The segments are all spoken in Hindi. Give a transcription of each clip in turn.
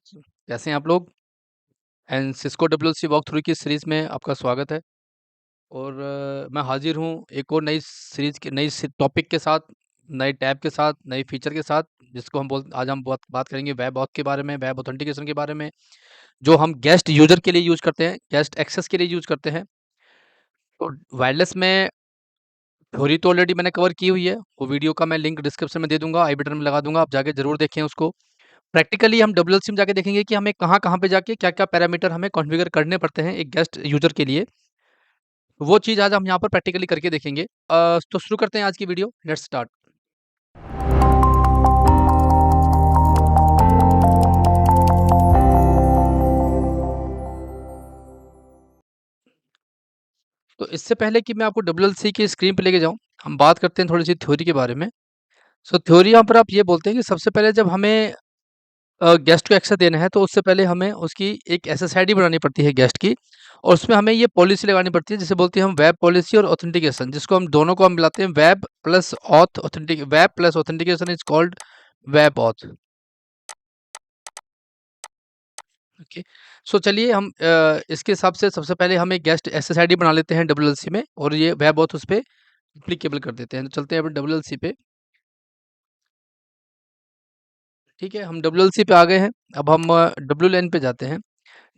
कैसे हैं आप लोग? एंड सिस्को डब्ल्यूएलसी वॉक थ्रू की सीरीज़ में आपका स्वागत है। और मैं हाज़िर हूँ एक और नई सीरीज़ के नई टॉपिक के साथ, नए टैब के साथ, नए फीचर के साथ, जिसको हम आज हम बात करेंगे वेब ऑथ के बारे में, वेब ऑथेंटिकेशन के बारे में, जो हम गेस्ट यूज़र के लिए यूज़ करते हैं, गेस्ट एक्सेस के लिए यूज़ करते हैं। तो वायरलेस में थ्योरी तो ऑलरेडी मैंने कवर की हुई है, वो वीडियो का मैं लिंक डिस्क्रिप्शन में दे दूँगा, आई बटन में लगा दूँगा, आप जाके ज़रूर देखें उसको। प्रैक्टिकली हम डब्ल्यूएलसी में जाके देखेंगे कि हमें कहाँ-कहाँ पे जाके क्या-क्या पैरामीटर हमें कॉन्फ़िगर करने पड़ते हैं एक गेस्ट यूज़र के लिए। वो चीज़ आज हम यहाँ पर प्रैक्टिकली करके देखेंगे। तो शुरू करते हैं आज की वीडियो, लेट्स स्टार्ट। तो इससे पहले कि मैं आपको डब्ल्यूएलसी की स्क्रीन पे लेके जाऊँ, हम बात करते हैं थोड़ी-सी थ्योरी के बारे में। सो थ्योरी यहाँ पर आप ये बोलते हैं कि सबसे पहले जब हमें गेस्ट को एक्सेस देना है, तो उससे पहले हमें उसकी एक एसएसआईडी बनानी पड़ती है गेस्ट की, और उसमें हमें ये पॉलिसी लगानी पड़ती है जिसे बोलते हैं हम वेब पॉलिसी और ऑथेंटिकेशन, जिसको हम दोनों को हम मिलाते हैं web plus authentication is called web auth. Okay. So चलिए हम इसके हिसाब से सबसे पहले हम एक गेस्ट एसएसआईडी बना लेते हैं डब्ल्यूएलसी में, और ये वेब ऑथ उस पे एप्लीकेबल कर देते हैं। तो चलते हैं अब डब्ल्यूएलसी पे। ठीक है, हम डब्ल्यूएलसी पे आ गए हैं। अब हम डब्ल्यूएलएन पे जाते हैं।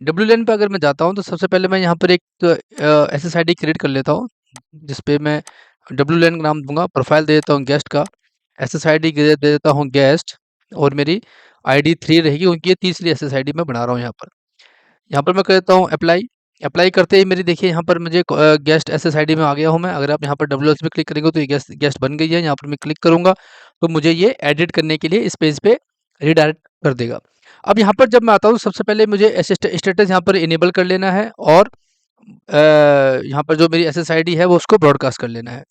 डब्ल्यूएलएन पे अगर मैं जाता हूँ तो सबसे पहले मैं यहाँ पर एक एसएसआईडी क्रिएट कर लेता हूँ, जिस पे मैं डब्ल्यूएलएन का नाम दूँगा, प्रोफाइल दे देता हूँ गेस्ट का, एसएसआईडी दे दे देता हूँ गेस्ट, और मेरी आईडी 3 रहेगी क्योंकि ये तीसरी एसएसआईडी मैं बना रहा हूँ यहाँ पर। यहाँ पर मैं कर देता हूँ अप्लाई। अप्लाई करते ही मेरी देखिए यहाँ पर मुझे गेस्ट एसएसआईडी में आ गया हूँ मैं। अगर आप यहाँ पर डब्ल्यूएस पे क्लिक करेंगे तो ये गेस्ट गेस्ट बन गई है। यहाँ पर मैं क्लिक करूँगा तो मुझे ये एडिट करने के लिए इस पेज पे रिडायरेक्ट कर देगा। अब यहाँ पर जब मैं आता हूँ सबसे पहले मुझे स्टेटस यहाँ पर इनेबल कर लेना है, और यहाँ पर जो मेरी एसएसआईडी है वो उसको ब्रॉडकास्ट कर लेना है।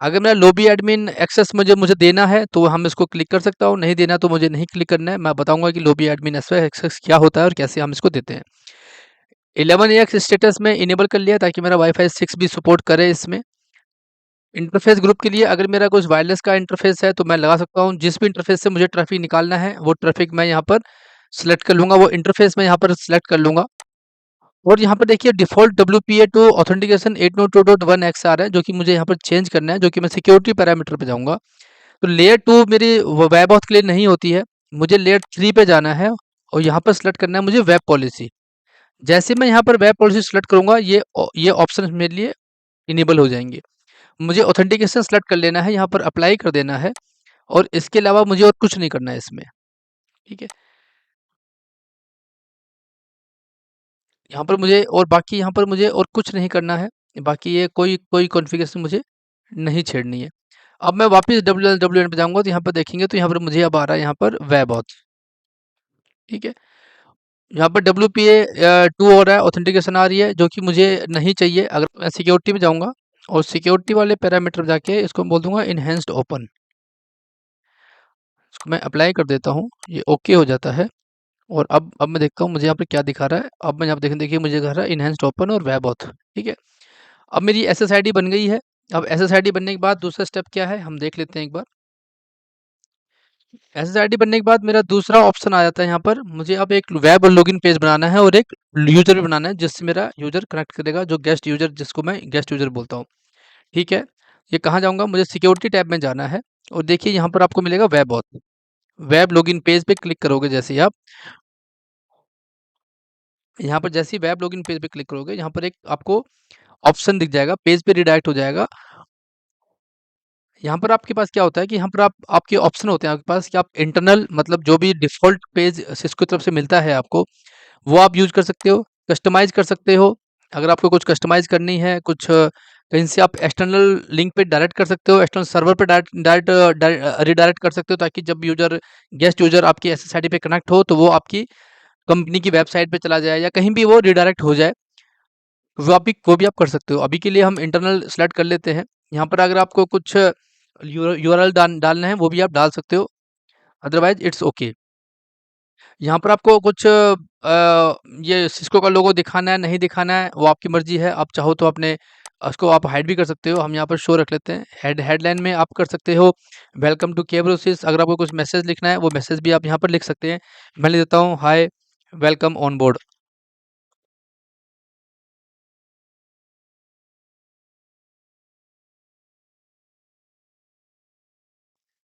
अगर मेरा लॉबी एडमिन एक्सेस मुझे मुझे देना है तो हम इसको क्लिक कर सकता हूँ, नहीं देना तो मुझे नहीं क्लिक करना है। मैं बताऊंगा कि लॉबी एडमिन एक्सेस क्या होता है और कैसे हम इसको देते हैं। 11 स्टेटस में इनेबल कर लिया ताकि मेरा वाईफाई 6 भी सपोर्ट करे इसमें। इंटरफेस ग्रुप के लिए अगर मेरा कुछ वायरलेस का इंटरफेस है तो मैं लगा सकता हूँ, जिस भी इंटरफेस से मुझे ट्रैफिक निकालना है वो ट्रैफिक मैं यहाँ पर सिलेक्ट कर लूँगा, वो इंटरफेस मैं यहाँ पर सिलेक्ट कर लूँगा। और यहाँ पर देखिए डिफ़ॉल्ट WPA2 ऑथेंटिकेशन 802.1x आ रहा है, जो कि मुझे यहाँ पर चेंज करना है, जो कि मैं सिक्योरिटी पैरामीटर पे जाऊँगा। तो लेयर 2 मेरी वेब ऑथ के लिए नहीं होती है, मुझे लेयर 3 पे जाना है, और यहाँ पर सिलेक्ट करना है मुझे वेब पॉलिसी। जैसे मैं यहाँ पर वेब पॉलिसी सेलेक्ट करूँगा ये ऑप्शन मेरे लिए इनेबल हो जाएंगे। मुझे ऑथेंटिकेशन सेलेक्ट कर लेना है, यहाँ पर अप्लाई कर देना है, और इसके अलावा मुझे और कुछ नहीं करना है इसमें। ठीक है, यहाँ पर मुझे और बाकी यहाँ पर मुझे और कुछ नहीं करना है। बाकी ये कोई कोई कॉन्फ़िगरेशन मुझे नहीं छेड़नी है। अब मैं वापस WLWN पे जाऊँगा तो यहाँ पर देखेंगे तो यहाँ पर मुझे अब आ रहा है यहाँ पर वेब ऑथ। ठीक है, यहाँ पर WPA2 हो रहा है, ऑथेंटिकेशन आ रही है, जो कि मुझे नहीं चाहिए। अगर मैं सिक्योरिटी में जाऊँगा और सिक्योरिटी वाले पैरामीटर में जाके इसको मैं बोल दूँगा इनहेंस्ड ओपन, इसको मैं अप्लाई कर देता हूँ, ये ओके हो जाता है। और अब मैं देखता हूँ मुझे यहाँ पे क्या दिखा रहा है। अब मैं यहाँ पे देखिए मुझे दिखा रहा है इनहेंस्ड ओपन और वेब ऑथ। ठीक है, अब मेरी एसएसआईडी बन गई है। अब एसएसआईडी बनने के बाद दूसरा स्टेप क्या है हम देख लेते हैं एक बार। एसएसआईडी बनने के बाद मेरा दूसरा ऑप्शन आ जाता है, यहाँ पर मुझे अब एक वेब और लॉगिन पेज बनाना है और एक यूजर भी बनाना है, जिससे मेरा यूजर कनेक्ट करेगा, जो गेस्ट यूजर जिसको मैं गेस्ट यूजर बोलता हूँ। ठीक है, ये कहाँ जाऊँगा, मुझे सिक्योरिटी टैब में जाना है, और देखिए यहाँ पर आपको मिलेगा web auth. Web login page पे क्लिक करोगे जैसे ही आप, यहाँ पर जैसे ही वेब लॉगिन पेज पे क्लिक करोगे, यहाँ पर एक आपको ऑप्शन दिख जाएगा, पेज पे रिडायरेक्ट हो जाएगा। यहाँ पर आपके पास क्या होता है कि यहाँ पर आपके ऑप्शन होते हैं आपके पास, कि आप इंटरनल मतलब जो भी डिफ़ॉल्ट पेज सिस्को की तरफ से मिलता है आपको, वो आप यूज़ कर सकते हो, कस्टमाइज़ कर सकते हो। अगर आपको कुछ कस्टमाइज़ करनी है, कुछ कहीं से आप एक्सटर्नल लिंक पे डायरेक्ट कर सकते हो, एक्सटर्नल सर्वर पे डायरेक्ट डायरेक्ट रीडायरेक्ट कर सकते हो, ताकि जब गेस्ट यूज़र आपकी एसएसआईडी पे कनेक्ट हो, तो वो आपकी कंपनी की वेबसाइट पे चला जाए या कहीं भी वो रीडायरेक्ट हो जाए। वो भी आप कर सकते हो। अभी के लिए हम इंटरनल सेलेक्ट कर लेते हैं। यहाँ पर अगर आपको कुछ यूआरएल डालना है वो भी आप डाल सकते हो, अदरवाइज इट्स ओके। यहाँ पर आपको कुछ ये सिस्को का लोगो दिखाना है नहीं दिखाना है वो आपकी मर्जी है। आप चाहो तो अपने उसको आप हाइड भी कर सकते हो, हम यहाँ पर शो रख लेते हैं। हेडलाइन में आप कर सकते हो वेलकम टू केब्रोसिस। अगर आपको कुछ मैसेज लिखना है वो मैसेज भी आप यहाँ पर लिख सकते हैं। मैं लिख देता हूँ हाय वेलकम ऑन बोर्ड।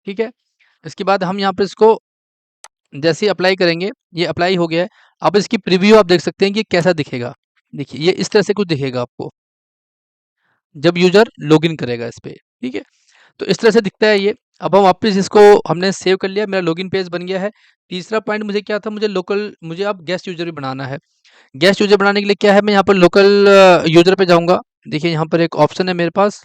ठीक है, इसके बाद हम यहाँ पर इसको जैसे ही अप्लाई करेंगे, ये अप्लाई हो गया है। अब इसकी प्रीव्यू आप देख सकते हैं कि कैसा दिखेगा। देखिए ये इस तरह से कुछ दिखेगा आपको जब यूजर लॉगिन करेगा इस पे। ठीक है, तो इस तरह से दिखता है ये। अब हम वापस इसको हमने सेव कर लिया, मेरा लॉगिन पेज बन गया है। तीसरा पॉइंट मुझे क्या था, मुझे अब गेस्ट यूजर भी बनाना है। गेस्ट यूजर बनाने के लिए क्या है, मैं यहाँ पर लोकल यूजर पे जाऊंगा। देखिए यहाँ पर एक ऑप्शन है मेरे पास,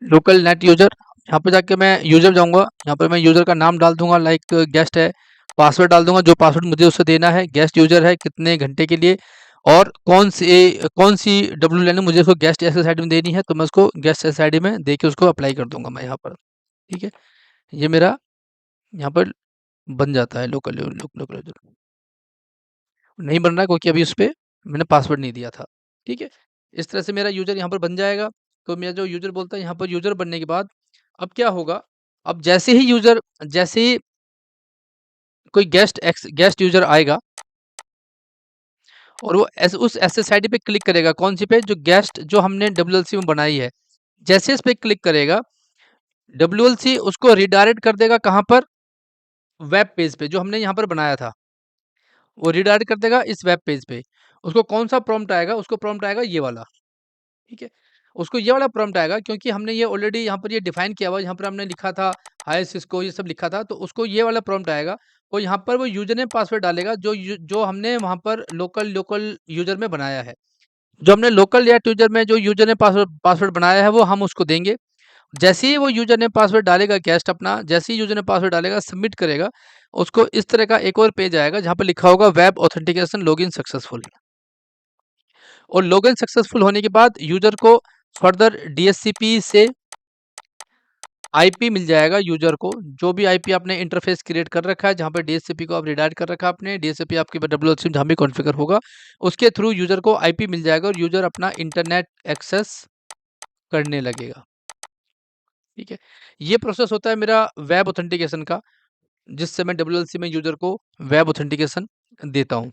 लोकल नेट यूजर। यहाँ पे जाके मैं यूजर जाऊंगा, यहाँ पर मैं यूजर का नाम डाल दूंगा, लाइक गेस्ट है। पासवर्ड डाल दूंगा, जो पासवर्ड मुझे उससे देना है। गेस्ट यूजर है कितने घंटे के लिए, और कौन सी डब्ल्यू लेने मुझे उसको गेस्ट एस आई डी में देनी है, तो मैं उसको गेस्ट एस आई डी में दे के उसको अप्लाई कर दूंगा मैं यहाँ पर। ठीक है, ये मेरा यहाँ पर बन जाता है लोकल यूजर। नहीं बन रहा है क्योंकि अभी उस पे मैंने पासवर्ड नहीं दिया था। ठीक है, इस तरह से मेरा यूजर यहाँ पर बन जाएगा। तो मेरा जो यूजर बोलता है, यहाँ पर यूजर बनने के बाद अब क्या होगा, अब जैसे ही कोई गेस्ट यूजर आएगा और वो उस एसएसआईडी पे क्लिक करेगा, कौन सी पे, जो गेस्ट जो हमने डब्ल्यूएलसी में बनाई है। जैसे इस पे क्लिक करेगा, डब्ल्यूएलसी उसको रिडायरेक्ट कर देगा कहाँ पर, वेब पेज पे जो हमने यहाँ पर बनाया था। वो रिडायरेक्ट कर देगा इस वेब पेज पे। उसको कौन सा प्रॉम्प्ट आएगा, उसको प्रॉम्प्ट आएगा ये वाला। ठीक है, उसको ये वाला प्रॉम्प्ट आएगा क्योंकि हमने ये ऑलरेडी यहाँ पर ये डिफाइन किया हुआ है। यहाँ पर हमने लिखा था हाय सिस्को, ये सब लिखा था, तो उसको ये वाला प्रॉम्प्ट आएगा। वो यहाँ पर वो यूजर नेम पासवर्ड डालेगा जो हमने वहाँ पर लोकल लोकल यूजर में बनाया है। जो हमने लोकल या यूजर में जो यूजर ने पासवर्ड पासवर्ड बनाया है वो हम उसको देंगे। जैसे ही वो यूजर ने पासवर्ड डालेगा गेस्ट अपना, जैसे ही यूजर ने पासवर्ड डालेगा, सबमिट करेगा, उसको इस तरह का एक और पेज आएगा जहाँ पर लिखा होगा वेब ऑथेंटिकेशन लॉगिन सक्सेसफुल। और लॉगिन सक्सेसफुल होने के बाद यूजर को फर्दर डीएचसीपी से आईपी मिल जाएगा। यूजर को जो भी आईपी आपने इंटरफेस क्रिएट कर रखा है, जहाँ पे डीएचसीपी को आप रिडायरेक्ट कर रखा है आपने, डीएचसीपी आपके डब्ल्यूएलसी जहाँ भी कॉन्फ़िगर होगा, उसके थ्रू यूजर को आईपी मिल जाएगा और यूजर अपना इंटरनेट एक्सेस करने लगेगा। ठीक है, ये प्रोसेस होता है मेरा वेब ऑथेंटिकेशन का, जिससे मैं डब्ल्यूएलसी में यूजर को वेब ऑथेंटिकेशन देता हूँ।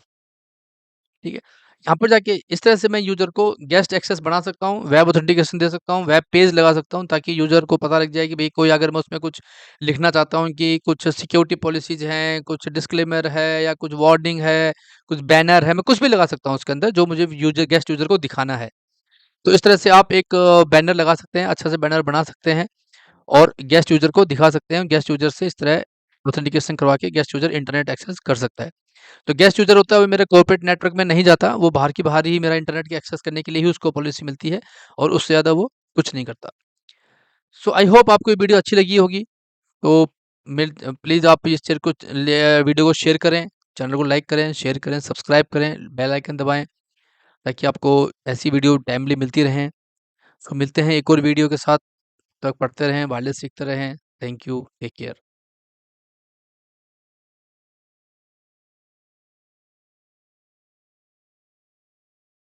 ठीक है, यहाँ पर जाके इस तरह से मैं यूजर को गेस्ट एक्सेस बना सकता हूँ, वेब ऑथेंटिकेशन दे सकता हूँ, वेब पेज लगा सकता हूँ, ताकि यूजर को पता लग जाए कि भाई कोई अगर मैं उसमें कुछ लिखना चाहता हूँ कि कुछ सिक्योरिटी पॉलिसीज हैं, कुछ डिस्क्लेमर है या कुछ वार्निंग है, कुछ बैनर है, मैं कुछ भी लगा सकता हूँ उसके अंदर जो मुझे गेस्ट यूजर को दिखाना है। तो इस तरह से आप एक बैनर लगा सकते हैं, अच्छा से बैनर बना सकते हैं और गेस्ट यूजर को दिखा सकते हैं। गेस्ट यूजर से इस तरह ऑथेंटिकेशन करवा के गेस्ट यूजर इंटरनेट एक्सेस कर सकता है। तो गेस्ट यूज़र होता है वो मेरे कॉर्पोरेट नेटवर्क में नहीं जाता, वो बाहर की बाहर ही मेरा इंटरनेट की एक्सेस करने के लिए ही उसको पॉलिसी मिलती है और उससे ज़्यादा वो कुछ नहीं करता। सो आई होप आपको ये वीडियो अच्छी लगी होगी। तो प्लीज़ आप इस चेयर को वीडियो को शेयर करें, चैनल को लाइक करें, शेयर करें, सब्सक्राइब करें, बेल आइकन दबाएँ ताकि आपको ऐसी वीडियो टाइमली मिलती रहें। तो मिलते हैं एक और वीडियो के साथ, तब तक पढ़ते रहें, वायरलेस सीखते रहें। Thank you, take care.